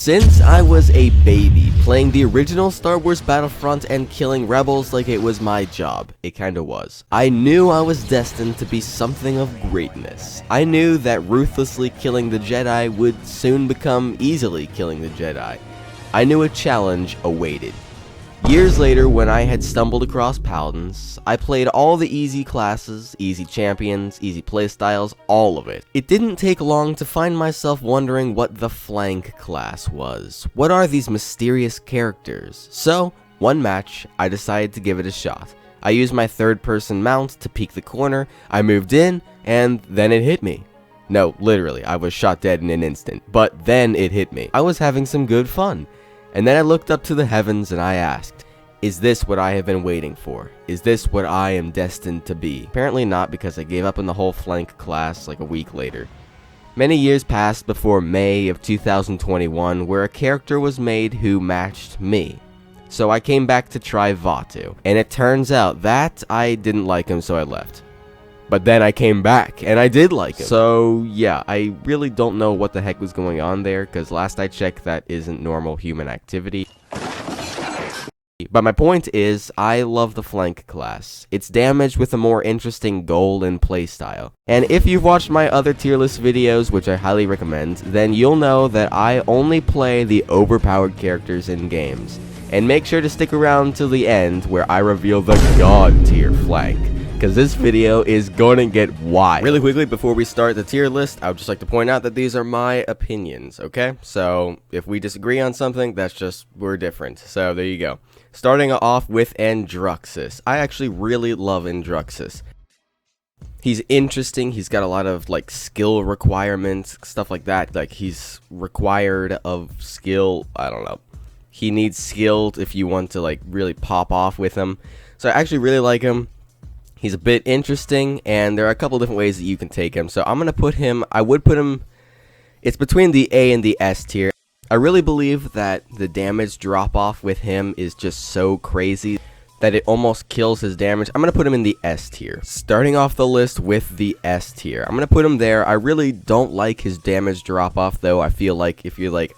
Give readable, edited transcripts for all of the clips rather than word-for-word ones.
Since I was a baby, playing the original Star Wars Battlefront and killing rebels like it was my job, it kinda was. I knew I was destined to be something of greatness. I knew that ruthlessly killing the Jedi would soon become easily killing the Jedi. I knew a challenge awaited. Years later, when I had stumbled across Paladins, I played all the easy classes, easy champions, easy playstyles, all of it. It didn't take long to find myself wondering what the flank class was. What are these mysterious characters? So, one match, I decided to give it a shot. I used my third-person mount to peek the corner, I moved in, and then it hit me. No, literally, I was shot dead in an instant, but then it hit me. I was having some good fun. And then I looked up to the heavens and I asked, is this what I have been waiting for? Is this what I am destined to be? Apparently not, because I gave up on the whole flank class like a week later. Many years passed before May of 2021, where a character was made who matched me. So I came back to try Vatu, and it turns out that I didn't like him, so I left. But then I came back, and I did like him. So, yeah, I really don't know what the heck was going on there, because last I checked, that isn't normal human activity. But my point is, I love the flank class. It's damage with a more interesting goal and playstyle. And if you've watched my other tier list videos, which I highly recommend, then you'll know that I only play the overpowered characters in games. And make sure to stick around till the end, where I reveal the god tier flank, because this video is gonna get wild. Really quickly, before we start the tier list, I would just like to point out that these are my opinions, okay? So, if we disagree on something, that's just, we're different. So, there you go. Starting off with Androxus. I actually really love Androxus. He's interesting, he's got a lot of, like, skill requirements, stuff like that. Like, he's required of skill, I don't know. He needs skill if you want to, like, really pop off with him. So, I actually really like him. He's a bit interesting, and there are a couple different ways that you can take him. So I'm going to put him, I would put him, it's between the A and the S tier. I really believe that the damage drop-off with him is just so crazy that it almost kills his damage. I'm going to put him in the S tier. Starting off the list with the S tier. I'm going to put him there. I really don't like his damage drop-off, though. I feel like if you're, like,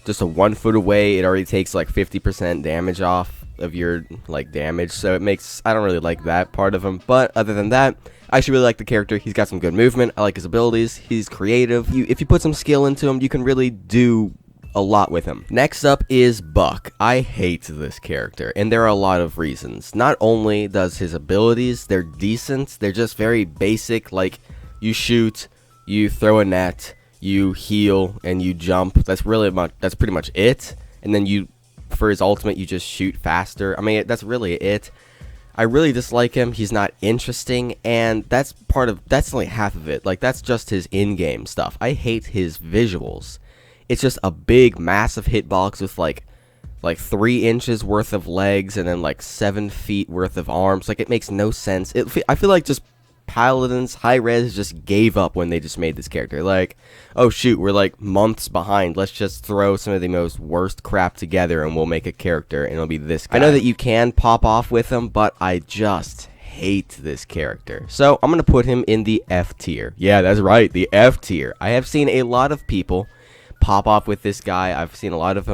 just a 1 foot away, it already takes, like, 50% damage off of your, like, damage, so it makes, I don't really like that part of him. But other than that, I actually really like the character. He's got some good movement, I like his abilities, he's creative. If you put some skill into him, you can really do a lot with him. Next up is Buck. I hate this character, and there are a lot of reasons. Not only does his abilities, they're decent, they're just very basic, like, you shoot, you throw a net, you heal, and you jump. That's pretty much it. And then for his ultimate, you just shoot faster. I mean, that's really it. I really dislike him. He's not interesting, and that's only half of it. Like, that's just his in-game stuff. I hate his visuals. It's just a big, massive hitbox with, like 3 inches worth of legs and then, like, 7 feet worth of arms. Like, it makes no sense. I feel like just Paladins, high-res just gave up when they just made this character. Like, oh shoot, we're like months behind, let's just throw some of the most worst crap together and we'll make a character and it'll be this guy. I know that you can pop off with him, but I just hate this character. So I'm gonna put him in the F tier. Yeah, that's right, the F tier. I have seen a lot of people pop off with this guy. I've seen a lot of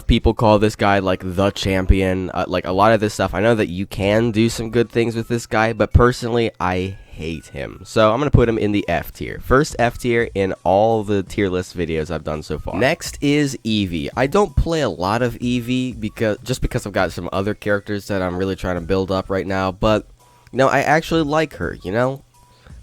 people call this guy, like, the champion, like, a lot of this stuff. I know that you can do some good things with this guy, but personally, I hate him. So I'm going to put him in the F tier. First F tier in all the tier list videos I've done so far. Next is Evie. I don't play a lot of Evie just because I've got some other characters that I'm really trying to build up right now, but, you know, I actually like her, you know?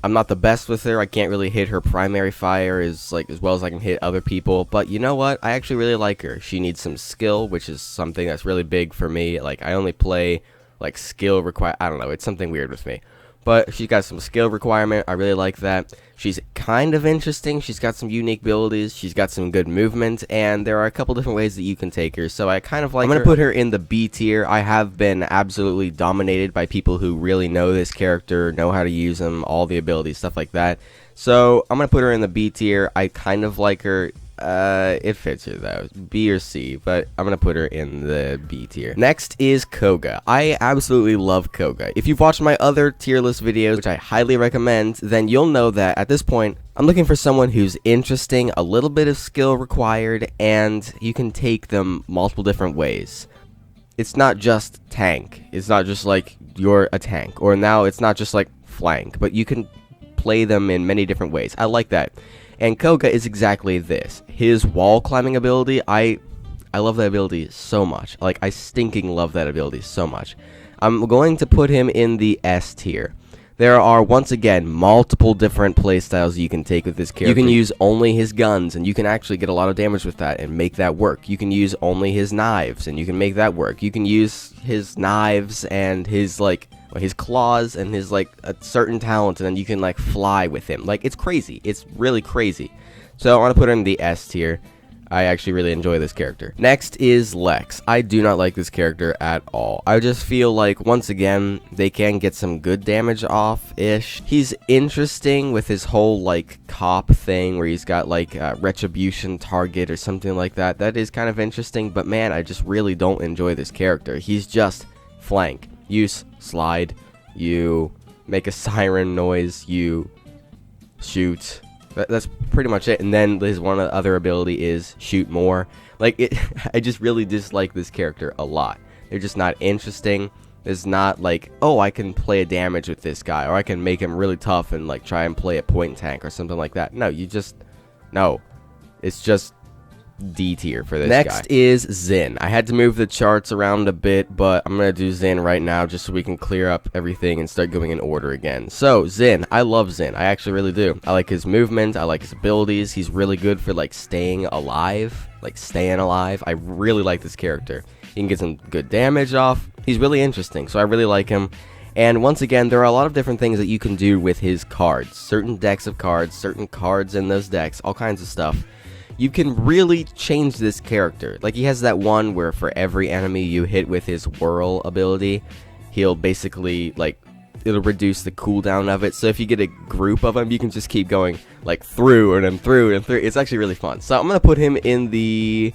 I'm not the best with her. I can't really hit her primary fire as well as I can hit other people. But you know what? I actually really like her. She needs some skill, which is something that's really big for me. Like, I only play, like, skill I don't know. It's something weird with me. But she's got some skill requirement. I really like that. She's kind of interesting. She's got some unique abilities. She's got some good movement. And there are a couple different ways that you can take her. So I kind of like her. I'm going to put her in the B tier. I have been absolutely dominated by people who really know this character, know how to use him, all the abilities, stuff like that. So I'm going to put her in the B tier. I kind of like her. It fits her though, B or C, but I'm gonna put her in the B tier. Next is Koga. I absolutely love Koga. If you've watched my other tier list videos, which I highly recommend, then you'll know that at this point, I'm looking for someone who's interesting, a little bit of skill required, and you can take them multiple different ways. It's not just tank. It's not just like you're a tank. Or now it's not just like flank. But you can play them in many different ways. I like that. And Koga is exactly this. His wall climbing ability, I love that ability so much. Like, I stinking love that ability so much. I'm going to put him in the S tier. There are, once again, multiple different playstyles you can take with this character. You can use only his guns, and you can actually get a lot of damage with that and make that work. You can use only his knives, and you can make that work. You can use his knives and his, like, his claws and his, like, a certain talent, and then you can, like, fly with him. Like, it's crazy. It's really crazy. So I want to put him in the S tier. I actually really enjoy this character. Next is Lex. I do not like this character at all. I just feel like, once again, they can get some good damage off-ish. He's interesting with his whole, like, cop thing where he's got, like, retribution target or something like that. That is kind of interesting, but man, I just really don't enjoy this character. He's just flank. You slide. You make a siren noise. You shoot. That's pretty much it. And then his one other ability is shoot more. Like, I just really dislike this character a lot. They're just not interesting. It's not like, oh, I can play a damage with this guy, or I can make him really tough and like try and play a point tank or something like that. No, no. It's just D tier for this guy. Next is Zhin. I had to move the charts around a bit, but I'm gonna do Zhin right now just so we can clear up everything and start going in order again. So Zhin, I love Zhin. I actually really do. I like his movement. I like his abilities. He's really good for like staying alive. I really like this character. He can get some good damage off. He's really interesting, so I really like him. And once again, there are a lot of different things that you can do with his cards. Certain decks of cards, certain cards in those decks, all kinds of stuff. You can really change this character. Like, he has that one where for every enemy you hit with his whirl ability, he'll basically, like, it'll reduce the cooldown of it. So if you get a group of them, you can just keep going, like, through and then through and through. It's actually really fun. So I'm going to put him in the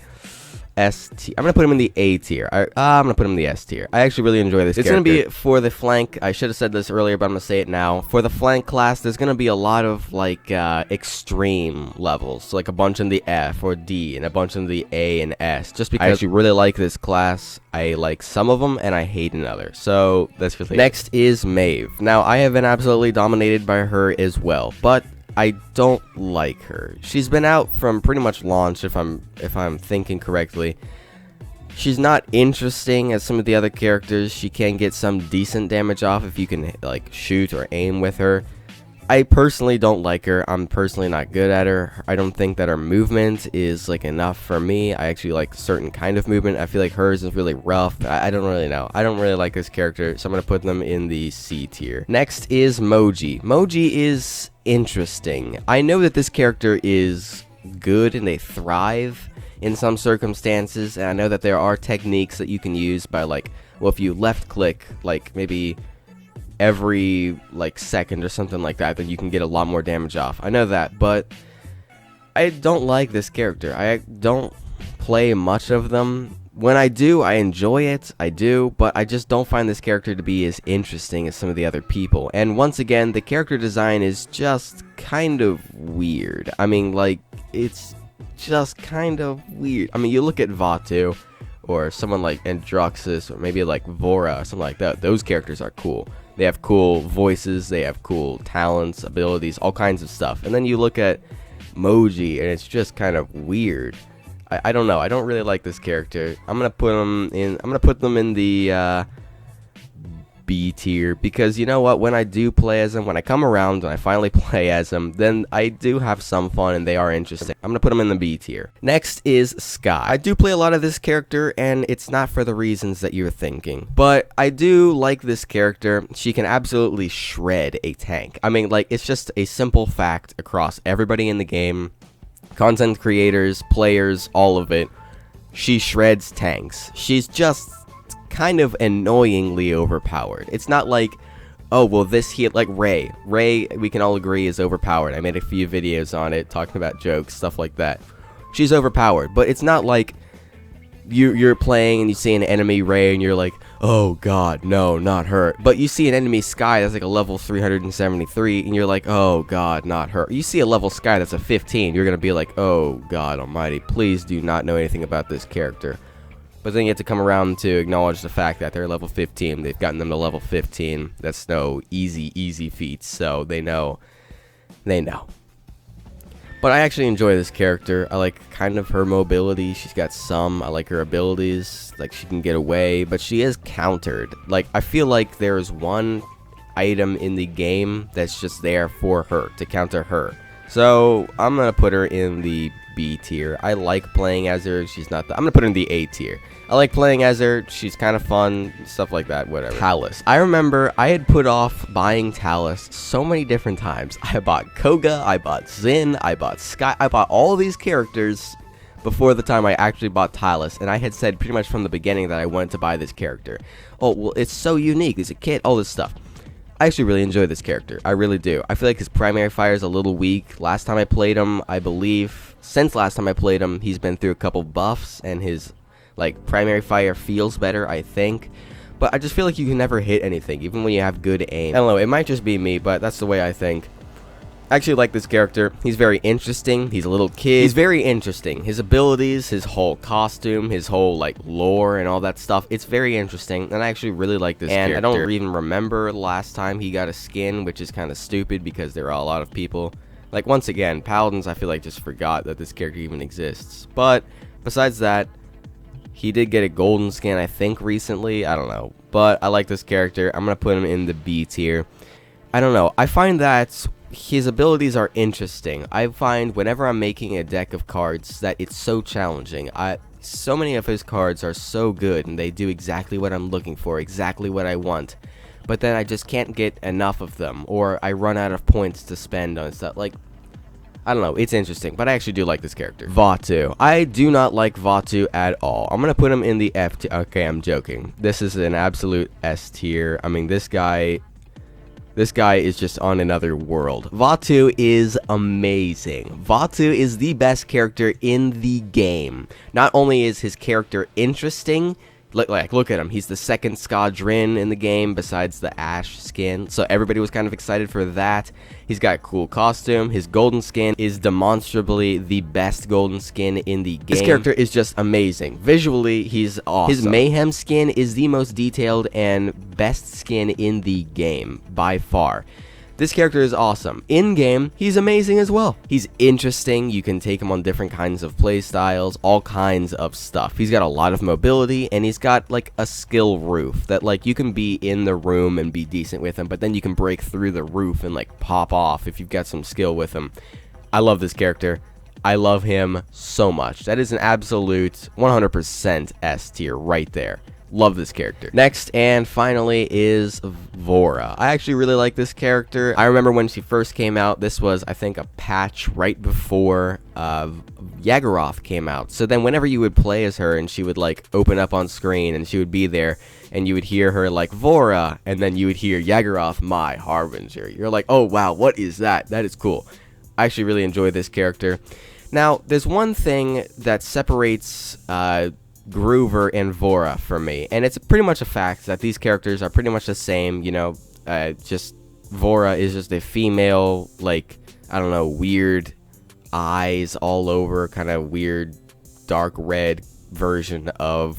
S tier. I'm going to put him in the A tier. I'm going to put him in the S tier. I actually really enjoy this character. It's going to be for the flank. I should have said this earlier, but I'm going to say it now. For the flank class, there's going to be a lot of, like, extreme levels. So, like, a bunch in the F or D and a bunch in the A and S. Just because I actually really like this class. I like some of them, and I hate another. So, that's really Next is Maeve. Now, I have been absolutely dominated by her as well, but I don't like her. She's been out from pretty much launch, if I'm thinking correctly. She's not interesting as some of the other characters. She can get some decent damage off if you can, like, shoot or aim with her. I personally don't like her. I'm personally not good at her. I don't think that her movement is, like, enough for me. I actually like certain kind of movement. I feel like hers is really rough. I don't really know. I don't really like this character, so I'm going to put them in the C tier. Next is Moji. Moji is interesting. I know that this character is good and they thrive in some circumstances, and I know that there are techniques that you can use by, like, well, if you left click, like, maybe every, like, second or something like that, then you can get a lot more damage off. I know that, but I don't like this character. I don't play much of them. When I do, I enjoy it, I do, but I just don't find this character to be as interesting as some of the other people. And once again, the character design is just kind of weird. I mean, like, it's just kind of weird. I mean, you look at Vatu, or someone like Androxus, or maybe like Vora, or something like that. Those characters are cool. They have cool voices, they have cool talents, abilities, all kinds of stuff. And then you look at Moji, and it's just kind of weird. I don't know. I don't really like this character. I'm gonna put them in the B tier, because you know what? When I do play as them, when I come around and I finally play as them, then I do have some fun and they are interesting. I'm gonna put them in the B tier. Next is Skye. I do play a lot of this character, and it's not for the reasons that you're thinking, but I do like this character. She can absolutely shred a tank. I mean, like, it's just a simple fact across everybody in the game. Content creators, players, all of it. She shreds tanks. She's just kind of annoyingly overpowered. It's not like, oh, well, this heal, like Ray, we can all agree, is overpowered. I made a few videos on it, talking about jokes, stuff like that. She's overpowered, but it's not like you're playing and you see an enemy Ray and you're like, oh god, no, not her. But you see an enemy Skye that's like a level 373, and you're like, oh god, not her. You see a level Skye that's a 15, you're gonna be like, oh god almighty, please do not know anything about this character. But then you have to come around to acknowledge the fact that they're level 15. They've gotten them to level 15. That's no easy feats, so they know. They know. But I actually enjoy this character. I like kind of her mobility. She's got some. I like her abilities. Like, she can get away, but she is countered. Like, I feel like there's one item in the game that's just there for her, to counter her. So, I'm going to put her in the B tier. I like playing as her. She's not I'm going to put her in the A tier. I like playing as her. She's kind of fun. Stuff like that. Whatever. Talus. I remember I had put off buying Talus so many different times. I bought Koga. I bought Zhin. I bought Skye. I bought all these characters before the time I actually bought Talus. And I had said pretty much from the beginning that I wanted to buy this character. Oh, well, it's so unique. He's a kid. All this stuff. I actually really enjoy this character. I really do. I feel like his primary fire is a little weak. Last time I played him, I believe, since last time I played him, he's been through a couple buffs, and his, like, primary fire feels better, I think. But I just feel like you can never hit anything, even when you have good aim. I don't know, it might just be me, but that's the way I think. I actually like this character. He's very interesting. He's a little kid. He's very interesting. His abilities, his whole costume, his whole, like, lore and all that stuff. It's very interesting, and I actually really like this character. And I don't even remember last time he got a skin, which is kind of stupid because there are a lot of people. Like, once again, Paladins, I feel like, just forgot that this character even exists. But, besides that, he did get a golden skin, I think, recently. I don't know. But I like this character. I'm going to put him in the B tier. I don't know. I find that his abilities are interesting. I find whenever I'm making a deck of cards that it's so challenging. So many of his cards are so good, and they do exactly what I'm looking for, exactly what I want. But then I just can't get enough of them, or I run out of points to spend on stuff. Like, I don't know, it's interesting, but I actually do like this character. Vatu. I do not like Vatu at all. I'm going to put him in the F tier. Okay, I'm joking. This is an absolute S tier. I mean, this guy is just on another world. Vatu is amazing. Vatu is the best character in the game. Not only is his character interesting, look at him. He's the second Zhin in the game besides the Ash skin. So everybody was kind of excited for that. He's got a cool costume. His golden skin is demonstrably the best golden skin in the game. This character is just amazing. Visually, he's awesome. His Mayhem skin is the most detailed and best skin in the game by far. This character is awesome. In-game, he's amazing as well. He's interesting. You can take him on different kinds of play styles, all kinds of stuff. He's got a lot of mobility, and he's got, like, a skill roof that, like, you can be in the room and be decent with him, but then you can break through the roof and, like, pop off if you've got some skill with him. I love this character. I love him so much. That is an absolute 100% S tier right there. Love this character. Next and finally is Vora. I actually really like this character. I remember when she first came out, this was, I think, a patch right before Yagharoth came out. So then whenever you would play as her and she would, like, open up on screen and she would be there and you would hear her, like, Vora, and then you would hear Yagharoth, my harbinger. You're like, oh, wow, what is that? That is cool. I actually really enjoy this character. Now, there's one thing that separates Groover and Vora for me, and it's pretty much a fact that these characters are pretty much the same, you know. Just Vora is just a female, like, I don't know, weird eyes all over, kind of weird dark red version of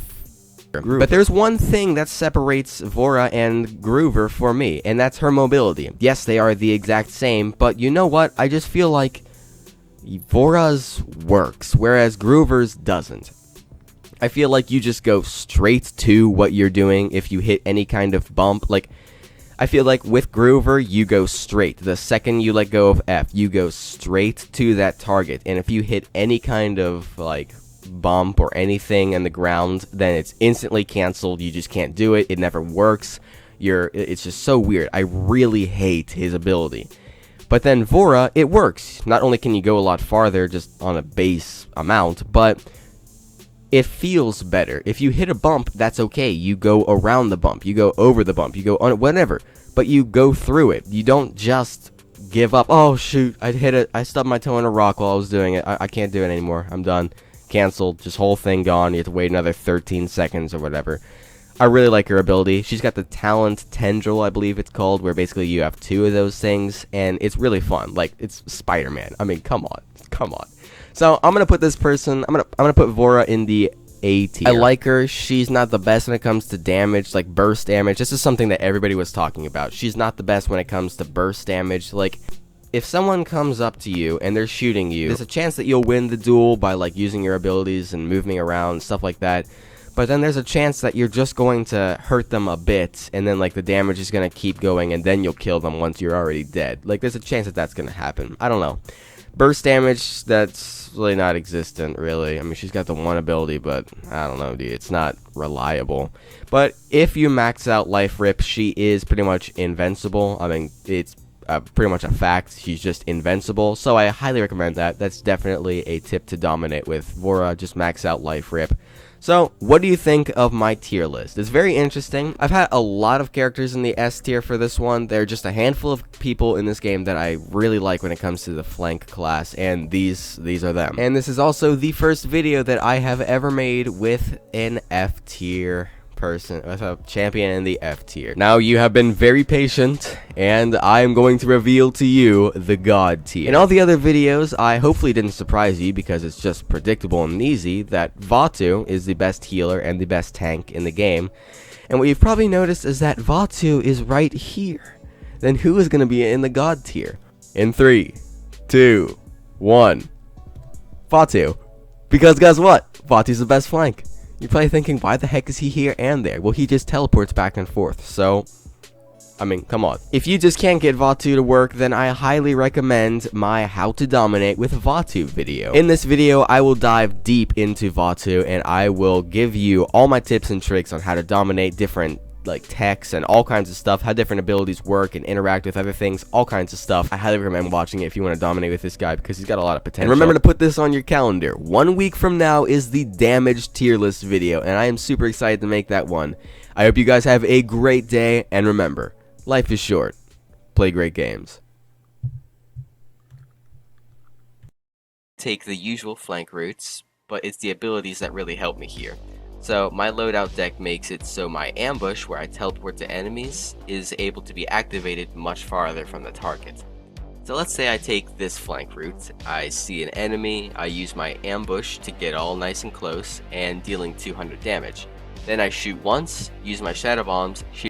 Groover. But there's one thing that separates Vora and Groover for me, and that's her mobility. Yes, they are the exact same, but you know what? I just feel like Vora's works, whereas Groover's doesn't. I feel like you just go straight to what you're doing if you hit any kind of bump. Like, I feel like with Groover, you go straight. The second you let go of F, you go straight to that target. And if you hit any kind of, like, bump or anything in the ground, then it's instantly canceled. You just can't do it. It never works. It's just so weird. I really hate his ability. But then Vora, it works. Not only can you go a lot farther just on a base amount, but it feels better. If you hit a bump, that's okay. You go around the bump. You go over the bump. You go on whatever. But you go through it. You don't just give up. Oh, shoot. I stubbed my toe in a rock while I was doing it. I can't do it anymore. I'm done. Canceled. Just whole thing gone. You have to wait another 13 seconds or whatever. I really like her ability. She's got the talent tendril, I believe it's called, where basically you have 2 of those things, and it's really fun. Like, it's Spider-Man. I mean, come on. Come on. So, I'm gonna put this person, I'm gonna put Vora in the A tier. I like her. She's not the best when it comes to damage, like burst damage. This is something that everybody was talking about. She's not the best when it comes to burst damage. Like, if someone comes up to you and they're shooting you, there's a chance that you'll win the duel by, like, using your abilities and moving around, stuff like that. But then there's a chance that you're just going to hurt them a bit, and then, like, the damage is going to keep going, and then you'll kill them once you're already dead. Like, there's a chance that that's going to happen. I don't know. Burst damage, that's really not existent, really. I mean, she's got the one ability, but I don't know, dude. It's not reliable. But if you max out Life Rip, she is pretty much invincible. I mean, it's pretty much a fact. She's just invincible, so I highly recommend that. That's definitely a tip to dominate with Vora. Just max out Life Rip. So, what do you think of my tier list? It's very interesting. I've had a lot of characters in the S tier for this one. There are just a handful of people in this game that I really like when it comes to the flank class, and these are them. And this is also the first video that I have ever made with an F tier person, with a champion in the F tier. Now, you have been very patient, and I am going to reveal to you the God tier. In all the other videos, I hopefully didn't surprise you, because it's just predictable and easy, that Vatu is the best healer and the best tank in the game. And what you've probably noticed is that Vatu is right here. Then who is going to be in the God tier? In 3, 2, 1. Vatu. Because guess what? Vatu's the best flank. You're probably thinking, why the heck is he here and there? Well, he just teleports back and forth, so, I mean, come on. If you just can't get Vatu to work, then I highly recommend my How to Dominate with Vatu video. In this video, I will dive deep into Vatu, and I will give you all my tips and tricks on how to dominate different, like, techs and all kinds of stuff, how different abilities work and interact with other things, all kinds of stuff. I highly recommend watching it if you want to dominate with this guy, because he's got a lot of potential. And remember to put this on your calendar. 1 week from now is the damage tier list video, and I am super excited to make that one. I hope you guys have a great day, and remember, life is short. Play great games. Take the usual flank routes, but it's the abilities that really help me here. So my loadout deck makes it so my ambush, where I teleport to enemies, is able to be activated much farther from the target. So let's say I take this flank route, I see an enemy, I use my ambush to get all nice and close, and dealing 200 damage. Then I shoot once, use my shadow bombs, shoot